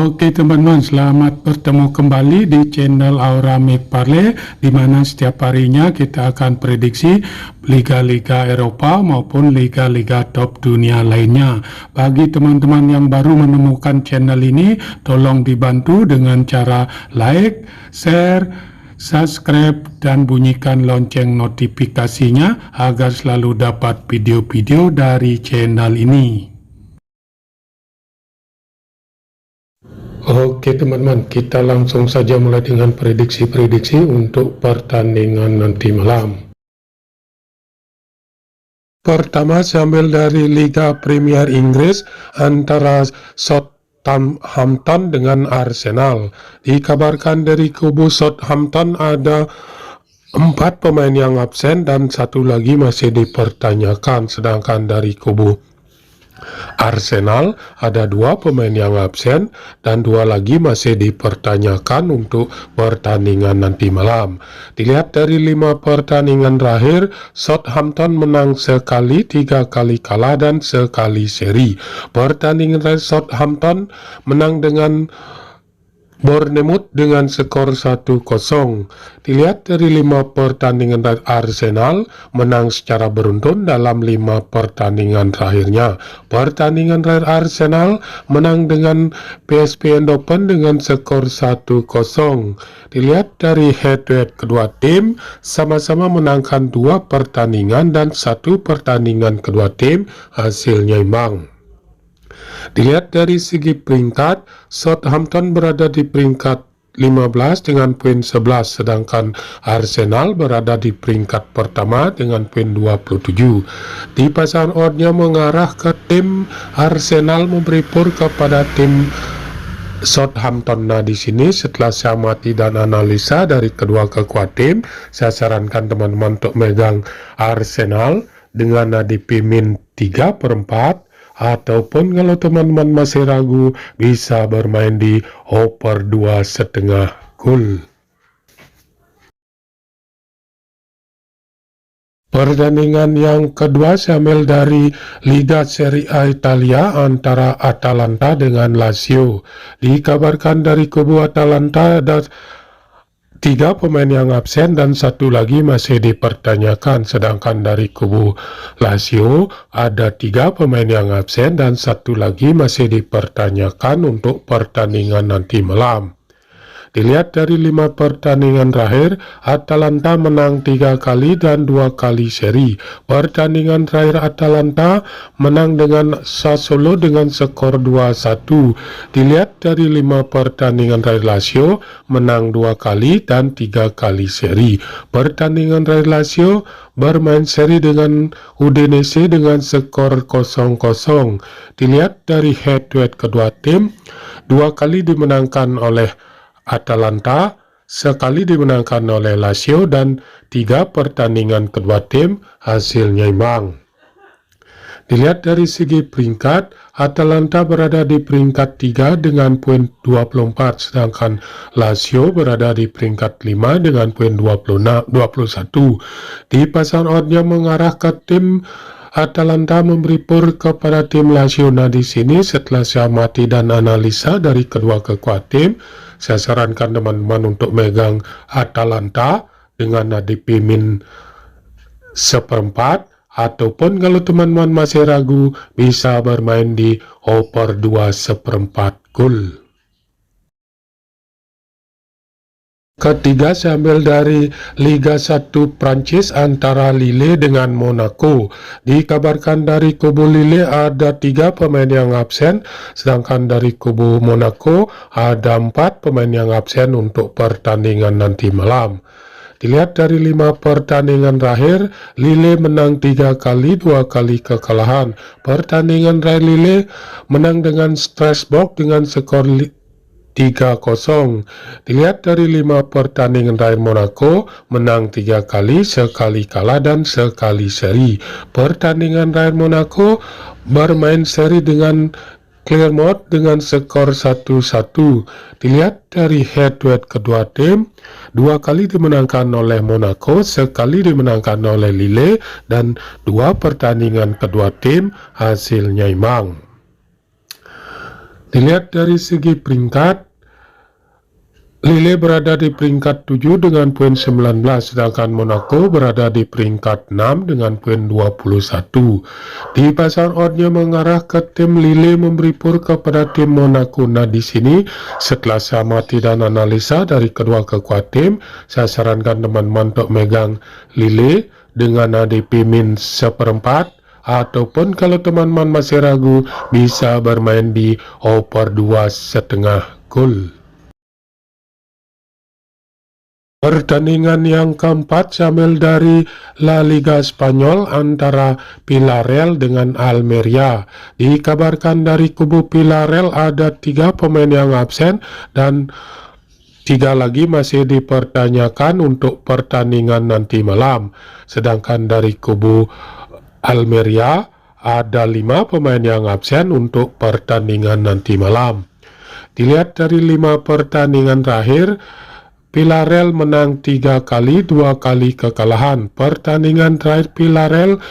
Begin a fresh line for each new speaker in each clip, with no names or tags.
Oke teman-teman, selamat bertemu kembali di channel Aura McParley, di mana setiap harinya kita akan prediksi liga-liga Eropa maupun liga-liga top dunia lainnya. Bagi teman-teman yang baru menemukan channel ini, tolong dibantu dengan cara like, share, subscribe, dan bunyikan lonceng notifikasinya agar selalu dapat video-video dari channel ini. Oke teman-teman, kita langsung saja mulai dengan prediksi-prediksi untuk pertandingan nanti malam. Pertama, sambil dari Liga Premier Inggris antara Southampton dengan Arsenal. Dikabarkan dari kubu Southampton ada 4 pemain yang absen dan 1 lagi masih dipertanyakan, sedangkan dari kubu Arsenal ada 2 pemain yang absen dan 2 lagi masih dipertanyakan untuk pertandingan nanti malam. Dilihat dari 5 pertandingan terakhir, Southampton menang sekali, 3 kali kalah dan sekali seri. Pertandingan terakhir Southampton menang dengan Bournemouth dengan skor 1-0. Dilihat dari 5 pertandingan terakhir, Arsenal menang secara beruntun dalam 5 pertandingan terakhirnya. Pertandingan terakhir Arsenal menang dengan PSV Eindhoven dengan skor 1-0. Dilihat dari head-to-head kedua tim, sama-sama menangkan 2 pertandingan dan 1 pertandingan kedua tim hasilnya imbang. Dilihat dari segi peringkat, Southampton berada di peringkat 15 dengan poin 11, sedangkan Arsenal berada di peringkat pertama dengan poin 27. Di pasangan oddnya mengarah ke tim Arsenal, memberi pur kepada tim Southampton. Nah, di sini setelah saya amati dan analisa dari kedua kekuatan tim, saya sarankan teman-teman untuk megang Arsenal dengan ADP min 3/4. Ataupun kalau teman-teman masih ragu, bisa bermain di over 2,5 gol. Pertandingan yang kedua sambil dari Liga Serie A Italia antara Atalanta dengan Lazio. Dikabarkan dari kubu Atalanta ada 3 pemain yang absen dan 1 lagi masih dipertanyakan, sedangkan dari kubu Lazio ada 3 pemain yang absen dan 1 lagi masih dipertanyakan untuk pertandingan nanti malam. Dilihat dari 5 pertandingan terakhir, Atalanta menang 3 kali dan 2 kali seri. Pertandingan terakhir Atalanta menang dengan Sassuolo dengan skor 2-1. Dilihat dari 5 pertandingan terakhir, Lazio menang 2 kali dan 3 kali seri. Pertandingan terakhir Lazio bermain seri dengan Udinese dengan skor 0-0. Dilihat dari head-to-head kedua tim, 2 kali dimenangkan oleh Atalanta, sekali dimenangkan oleh Lazio, dan 3 pertandingan kedua tim hasilnya imbang. Dilihat dari segi peringkat, Atalanta berada di peringkat 3 dengan poin 24, sedangkan Lazio berada di peringkat 5 dengan poin 21. Di pasangan oddnya mengarah ke tim Atalanta, memberi pur kepada tim Lazio. Nah, di sini setelah saya amati dan analisa dari kedua kekuatan tim, saya sarankan teman-teman untuk megang Atalanta dengan ADP min 1/4, ataupun kalau teman-teman masih ragu, bisa bermain di over 2,4 gol. Ketiga, sambil dari Liga 1 Prancis antara Lille dengan Monaco. Dikabarkan dari kubu Lille ada 3 pemain yang absen, sedangkan dari kubu Monaco ada 4 pemain yang absen untuk pertandingan nanti malam. Dilihat dari 5 pertandingan terakhir, Lille menang 3 kali, 2 kali kekalahan. Pertandingan terakhir Lille menang dengan Strasbourg dengan skor 3-0. Dilihat dari 5 pertandingan terakhir, Monaco menang 3 kali, sekali kalah dan sekali seri. Pertandingan terakhir Monaco bermain seri dengan Clermont dengan skor 1-1. Dilihat dari head-to-head kedua tim, 2 kali dimenangkan oleh Monaco, sekali dimenangkan oleh Lille, dan 2 pertandingan kedua tim hasilnya imbang. Dilihat dari segi peringkat, Lille berada di peringkat 7 dengan poin 19, sedangkan Monaco berada di peringkat 6 dengan poin 21. Di pasar oddnya mengarah ke tim Lille memberi pur kepada tim Monaco. Nah, di sini setelah saya amati dan analisa dari kedua kekuatan tim, saya sarankan teman-teman untuk megang Lille dengan ADP min 1/4. Ataupun kalau teman-teman masih ragu, bisa bermain di over 2,5 gol. Pertandingan yang keempat sambil dari La Liga Spanyol antara Villarreal dengan Almeria. Dikabarkan dari kubu Villarreal ada 3 pemain yang absen dan 3 lagi masih dipertanyakan untuk pertandingan nanti malam. Sedangkan dari kubu Almeria ada 5 pemain yang absen untuk pertandingan nanti malam. Dilihat dari 5 pertandingan terakhir, Villarreal menang 3 kali, 2 kali kekalahan. Pertandingan terakhir Villarreal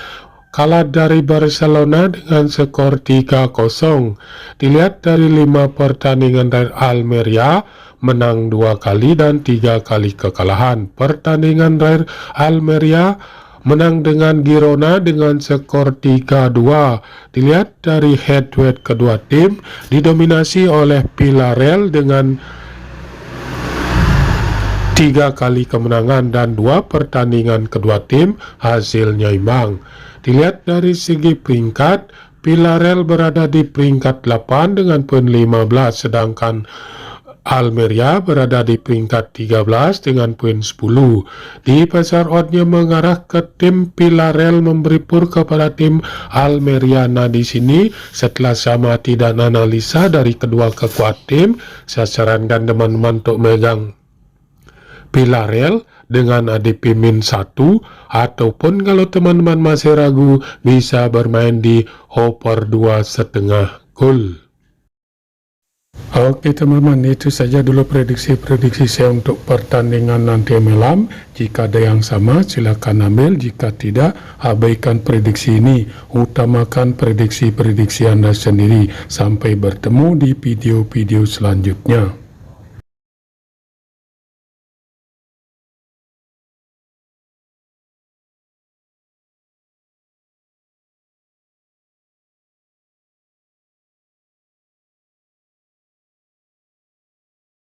kalah dari Barcelona dengan skor 3-0. Dilihat dari 5 pertandingan terakhir, Almeria menang 2 kali dan 3 kali kekalahan. Pertandingan terakhir Almeria menang dengan Girona dengan skor 3-2. Dilihat dari head-to-head kedua tim, didominasi oleh Villarreal dengan 3 kali kemenangan dan 2 pertandingan kedua tim hasilnya imbang. Dilihat dari segi peringkat, Villarreal berada di peringkat 8 dengan poin 15, sedangkan Almeria berada di peringkat 13 dengan poin 10. Di pasar oddnya mengarah ke tim Villarreal memberi pur kepada tim Almeria. Nah, di sini setelah saya amati dan analisa dari kedua kekuatan tim, saya sarankan teman-teman untuk megang Villarreal dengan ADP min 1, ataupun kalau teman-teman masih ragu, bisa bermain di over 2,5 gol. Oke teman-teman, itu saja dulu prediksi-prediksi saya untuk pertandingan nanti malam. Jika ada yang sama, silakan ambil. Jika tidak, abaikan prediksi ini. Utamakan prediksi-prediksi Anda sendiri. Sampai bertemu di video-video selanjutnya.